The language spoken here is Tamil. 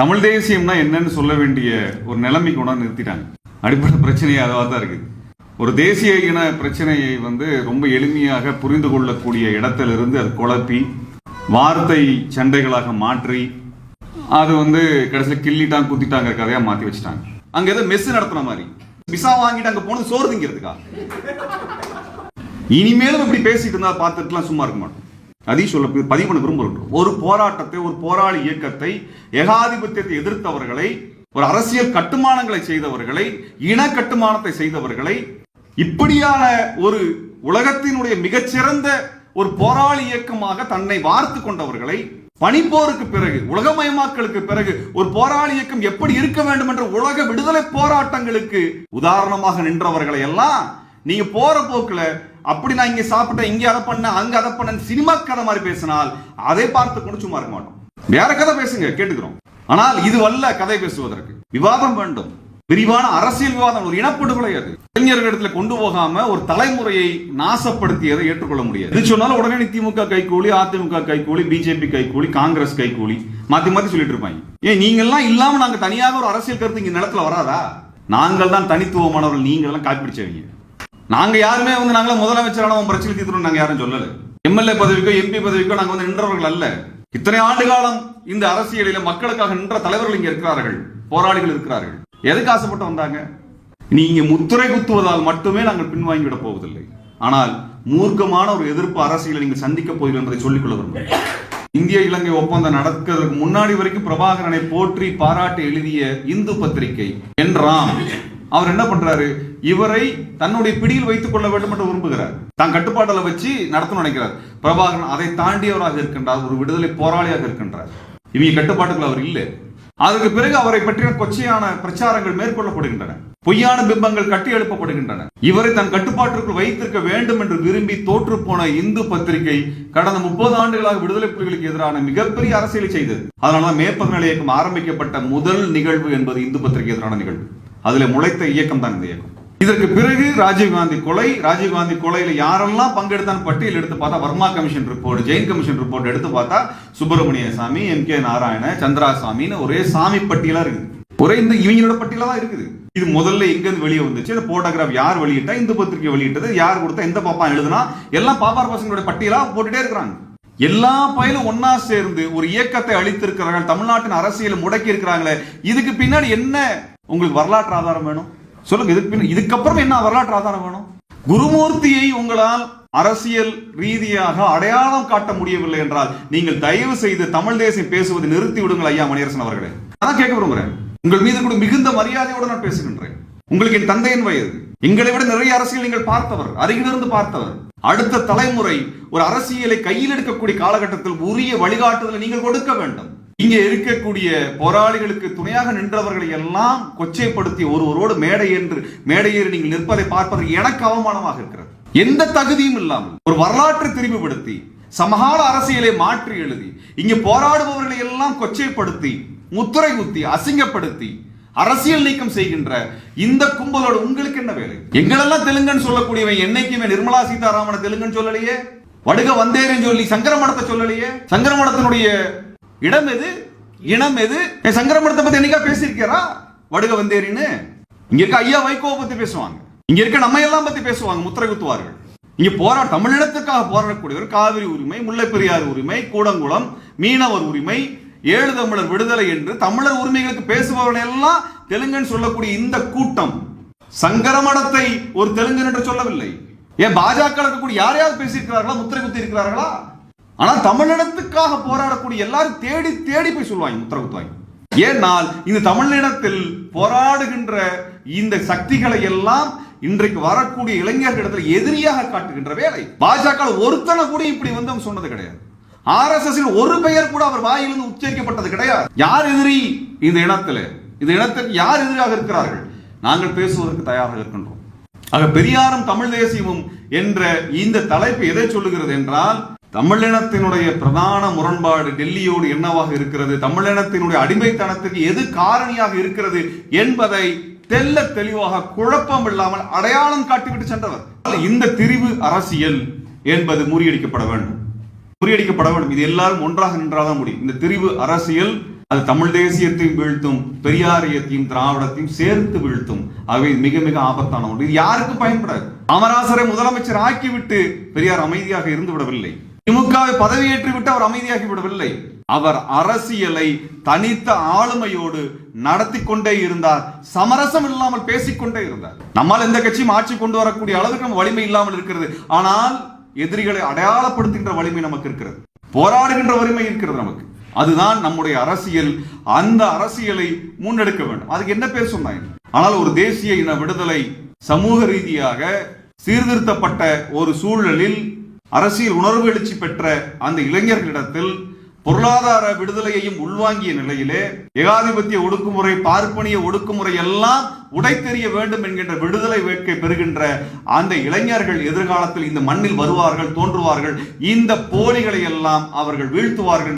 தமிழ் தேசியம்னா என்னன்னு சொல்ல வேண்டிய ஒரு நிலைமைக்கு கொண்டாந்து நிறுத்திட்டாங்க. அடிப்படை பிரச்சனையே அதுவாக தான் இருக்குது. ஒரு தேசிய இன பிரச்சனையை ரொம்ப எளிமையாக புரிந்து கொள்ளக்கூடிய இடத்திலிருந்து அது குழப்பி வார்த்தை சண்டைகளாக மாற்றி அது கடைசியில் கிள்ளிட்டாங்க குத்திட்டாங்க கதையா மாத்தி வச்சுட்டாங்க. அங்க ஏதோ மெஸ் நடத்துன மாதிரி விசா வாங்கிட்டு அங்க போனது சோறு திங்கிறதுக்கா? இனிமேலும் இப்படி பேசிட்டு இருந்தா பார்த்துட்டுலாம் சும்மா இருக்க மாட்டோம். அதையும் சொல்ல பதிவு பண்ண விரும்புகிறோம். ஒரு போராட்டத்தை, ஒரு போராளி இயக்கத்தை, ஏகாதிபத்தியத்தை எதிர்த்தவர்களை, ஒரு அரசியல் கட்டுமானங்களை செய்தவர்களை, இன கட்டுமானத்தை செய்தவர்களை, இப்படியான ஒரு உலகத்தினுடைய மிகச்சிறந்த ஒரு போராளி இயக்கமாக தன்னை வார்த்து கொண்டவர்களை, பனிப்போருக்கு பிறகு, உலகமயமாக்கலுக்கு பிறகு ஒரு போராளி இயக்கம் எப்படி இருக்க வேண்டும் என்ற உலக விடுதலை போராட்டங்களுக்கு உதாரணமாக நின்றவர்களை எல்லாம் நீங்க போற போக்குல அப்படி நான் இங்க சாப்பிட்டேன், இங்க அதை பண்ண, அங்க அதை பண்ண, சினிமா கதை மாதிரி பேசினால் அதை பார்த்து கொண்டு சும்மா இருக்க மாட்டோம். வேற கதை பேசுங்க, கேட்டுக்கிறோம். ஆனால் இது அல்ல கதை பேசுவதற்கு. விவாதம் வேண்டும், விரிவான அரசியல் விவாதம். ஒரு இனப்படுகொலை அது இளைஞர்களிடத்துல கொண்டு போகாம ஒரு தலைமுறையை நாசப்படுத்தியதை ஏற்றுக்கொள்ள முடியாது. இது சொன்னாலும் உடனே திமுக கைகூலி, அதிமுக கைகூலி, பிஜேபி கைகூலி, காங்கிரஸ் கைகூலி மாத்தி மாத்தி சொல்லிட்டு இருப்பாங்க. ஏன் நீங்க எல்லாம் இல்லாம நாங்க தனியாக ஒரு அரசியல் கருத்து இங்க நிலத்துல வராதா? நாங்கள் தான் தனித்துவமானவர்கள், நீங்க எல்லாம் காப்பிடிச்சவங்க. நாங்க யாருமே நாங்கள முதலமைச்சரான பிரச்சனை தீர்த்து நாங்க யாரும் சொல்லல. எம்எல்ஏ பதவிக்கோ எம்பி பதவிக்கோ நாங்க நின்றவர்கள் அல்ல. இத்தனை ஆண்டு காலம் இந்த அரசியலில மக்களுக்காக நின்ற தலைவர்கள் இங்க இருக்கிறார்கள், போராளிகள் இருக்கிறார்கள். எதுக்கு ஆசைப்பட்டு வந்தாங்க? நீங்க முத்திரை குத்துவதால் மட்டுமே நாங்கள் பின்வாங்கி விட போவதில்லை. ஆனால் மூர்க்கமான ஒரு எதிர்ப்பு அரசியலை நீங்க சந்திக்க போகிறீர்கள் என்பதை சொல்லிக் கொள்ள விரும்புகிறேன். இந்திய இலங்கை ஒப்பந்தம் நடக்கிறதுக்கு முன்னாடி வரைக்கும் பிரபாகரனை போற்றி பாராட்டி எழுதிய இந்து பத்திரிகை என்றாம் அவர் என்ன பண்றாரு? இவரை தன்னுடைய பிடியில் வைத்துக் கொள்ள வேண்டும் என்று விரும்புகிறார். தான் கட்டுப்பாட்டில் வச்சு நடத்தணும் நினைக்கிறார். பிரபாகரன் அதை தாண்டியவராக இருக்கின்றார், ஒரு விடுதலை போராளியாக இருக்கின்றார். இவங்க கட்டுப்பாட்டுக்குள் அவர் இல்லை. அதற்கு பிறகு அவரை பற்றிய கொச்சையான பிரச்சாரங்கள் மேற்கொள்ளப்படுகின்றன, பொய்யான பிம்பங்கள் கட்டி எழுப்பப்படுகின்றன. இவரை தன் கட்டுப்பாட்டிற்குள் வைத்திருக்க வேண்டும் என்று விரும்பி தோற்று போன இந்து பத்திரிகை கடந்த 30 ஆண்டுகளாக விடுதலை புலிகளுக்கு எதிரான மிகப்பெரிய அரசியலை செய்தது. அதனாலதான் மே 17 இயக்கம் ஆரம்பிக்கப்பட்ட முதல் நிகழ்வு என்பது இந்து பத்திரிகை எதிரான நிகழ்வு. அதுல முளைத்த இயக்கம் தான் இந்த இயக்கம். இதற்கு பிறகு ராஜீவ்காந்தி கொலை, ராஜீவ்காந்தி கொலையில யாரெல்லாம் பங்கெடுத்தான்னு பட்டியல் எடுத்து பார்த்தா Varma commission report, Jain commission report எடுத்து பார்த்தா சுப்பிரமணிய சாமி, எம்.கே. நாராயண, சந்திராசாமின்னு ஒரே சாமி பட்டியலா இருக்குது. ஒரே இந்த இவங்களோட பட்டியலா தான் இருக்குது. இது முதல்ல எங்க இருந்து வெளியே வந்துச்சு, இந்த போட்டோகிராஃப் யார் வெளியிட்டா, இந்து பத்திரிகை வெளியிட்டது, யார் கொடுத்தா, எந்த பாப்பா எழுதுனா, எல்லாம் பாப்பார் பசங்களோட பட்டியலா போட்டுட்டே இருக்கிறாங்க. எல்லா பயிலும் ஒன்னா சேர்ந்து ஒரு இயக்கத்தை அளித்திருக்கிறார்கள், தமிழ்நாட்டின் அரசியலை முடக்கி இருக்கிறாங்களே. இதுக்கு பின்னாடி என்ன உங்களுக்கு வரலாற்று ஆதாரம் வேணும் சொல்லுங்க? இதுக்கப்புறம் என்ன வரலாற்று ஆதாரம் வேணும்? குருமூர்த்தியை உங்களால் அரசியல் ரீதியாக அடையாளம் காட்ட முடியவில்லை என்றால் நீங்கள் தயவு செய்து தமிழ் தேசியம் பேசுவதை நிறுத்தி விடுங்கள் ஐயா மணியரசன் அவர்களே. அதான் கேட்க விரும்புகிறேன். உங்கள் மீது கூட மிகுந்த மரியாதையோடு நான் பேசுகின்றேன். உங்களுக்கு என் தந்தையின் வயது, எங்களை விட நிறைய அரசியல் நீங்கள் பார்த்தவர், அருகிலிருந்து பார்த்தவர். அடுத்த தலைமுறை ஒரு அரசியலை கையில் எடுக்கக்கூடிய காலகட்டத்தில் உரிய வழிகாட்டுதலை நீங்கள் கொடுக்க வேண்டும். இங்கே இருக்கக்கூடிய போராளிகளுக்கு துணையாக நின்றவர்களை எல்லாம் கொச்சைப்படுத்தி ஒருவரோடு மேடையேறி நீங்கள் நிற்பதை பார்ப்பது எனக்கு அவமானமாக இருக்கிறது. எந்த தகுதியும் இல்லாமல் ஒரு வரலாற்றை திரும்பிப்படுத்தி சமகால அரசியலை மாற்றி எழுதி இங்கே போராடுபவர்களை எல்லாம் கொச்சைப்படுத்தி முத்திரை குத்தி அசிங்கப்படுத்தி அரசியல் நீக்கம் செய்கின்ற இந்த கும்பலோடு உங்களுக்கு என்ன வேலை? எங்களெல்லாம் தெலுங்குன்னு சொல்லக்கூடியவன் என்னைக்குமே நிர்மலா சீதாராமன் தெலுங்குன்னு சொல்லலையே, வடுக வந்தேரன் சொல்லி சங்கரமடத்தை சொல்லலையே. சங்கரமடத்தினுடைய இடம் எது, இனம் எது? சங்கரமடத்தை பத்தி என்னைக்கா பேசியிருக்கிறா? வடுக வந்தேரின்னு இங்க இருக்க ஐயா வைகோவை பத்தி பேசுவாங்க, இங்க இருக்க நம்ம எல்லாம் பத்தி பேசுவாங்க, முத்திரை குத்துவார்கள். இங்க தமிழினத்துக்காக போராடக்கூடியவர் காவிரி உரிமை, முல்லை பெரியார் உரிமை, கூடங்குளம் மீனவர் உரிமை, ஏழு தமிழர் விடுதலை என்று தமிழர் உரிமைகளுக்கு பேசுபவர்கள் எல்லாம் தெலுங்குன்னு சொல்லக்கூடிய இந்த கூட்டம் சங்கரமடத்தை ஒரு தெலுங்கு என்று சொல்லவில்லை. ஏன் பாஜக கூட யாரையாவது பேசியிருக்கிறார்களா, முத்திரை குத்தி இருக்கிறார்களா? ஆனால் தமிழினத்துக்காக போராடக்கூடிய எல்லாரும் தேடி தேடி போய் சொல்லுவாங்க, முத்திரை குத்துவாங்க. ஏனால் இந்த தமிழினத்தில் போராடுகின்ற இந்த சக்திகளை எல்லாம் இன்றைக்கு வரக்கூடிய இளைஞர்களிடத்தில் எதிரியாக காட்டுகின்ற வேலை. பாஜக ஒருத்தனை கூட இப்படி அவங்க சொன்னது கிடையாது. RSS ஒரு பெயர் கூட அவர் வாயிலிருந்து உச்சரிக்கப்பட்டது கிடையாது. யார் எதிரி இந்த இனத்தில்? இந்த இனத்திற்கு யார் எதிராக இருக்கிறார்கள்? நாங்கள் பேசுவதற்கு தயாராக இருக்கின்றோம். ஆக பெரியாரும் தமிழ் தேசியமும் என்ற இந்த தலைப்பு எதை சொல்லுகிறது என்றால், தமிழினத்தினுடைய பிரதான முரண்பாடு டெல்லியோடு என்னவாக இருக்கிறது, தமிழினத்தினுடைய அடிமைத்தனத்துக்கு எது காரணியாக இருக்கிறது என்பதை தெல்ல தெளிவாக குழப்பம் இல்லாமல் அடையாளம் காட்டிவிட்டு சென்றவர். இந்த திரிவு அரசியல் என்பது முறியடிக்கப்பட வேண்டும். இது எல்லாரும் ஒன்றாக நின்றாதான் முடியும். இந்த திரிவு அரசியல் அது தமிழ் தேசியத்தையும் வீழ்த்தும், பெரியாரியத்தையும் திராவிடத்தையும் சேர்த்து வீழ்த்தும். அவை மிக மிக ஆபத்தான ஒன்று. இது யாருக்கும் பயன்படாது. காமராசரை முதலமைச்சர் ஆக்கிவிட்டு பெரியார் அமைதியாக இருந்து விடவில்லை. திமுகவை பதவியேற்று விட்டு அவர் அமைதியாகி விடவில்லை. அவர் அரசியலை தனித்த ஆளுமையோடு நடத்தி கொண்டே இருந்தார். சமரசம் இல்லாமல் பேசிக்கொண்டே இருந்தார். நம்மால் எந்த கட்சியும் ஆட்சி கொண்டு வரக்கூடிய அளவுக்கு நம்ம வலிமை இல்லாமல் இருக்கிறது. ஆனால் எதிரிகளை அடையாளப்படுத்துகின்ற வலிமை நமக்கு இருக்கிறது. போராடுகின்ற வலிமை இருக்கிறது நமக்கு. அதுதான் நம்முடைய அரசியல். அந்த அரசியலை முன்னெடுக்க வேண்டும். அதுக்கு என்ன பேர் சொன்னாங்க? ஆனால் ஒரு தேசிய இன விடுதலை சமூக ரீதியாக சீர்திருத்தப்பட்ட ஒரு சூழலில் அரசியல் உணர்வு எழுச்சி பெற்ற அந்த இளைஞர்களிடத்தில் பொருளாதார விடுதலையையும் உள்வாங்கிய நிலையிலே ஏகாதிபத்திய ஒடுக்குமுறை, பார்ப்பனிய ஒடுக்குமுறை எல்லாம் உடைத்தெறிய வேண்டும் என்கின்ற விடுதலை வேட்கை பெறுகின்ற அந்த இளைஞர்கள் எதிர்காலத்தில் இந்த மண்ணில் வருவார்கள், தோன்றுவார்கள். இந்த போலிகளை எல்லாம் அவர்கள் வீழ்த்துவார்கள்.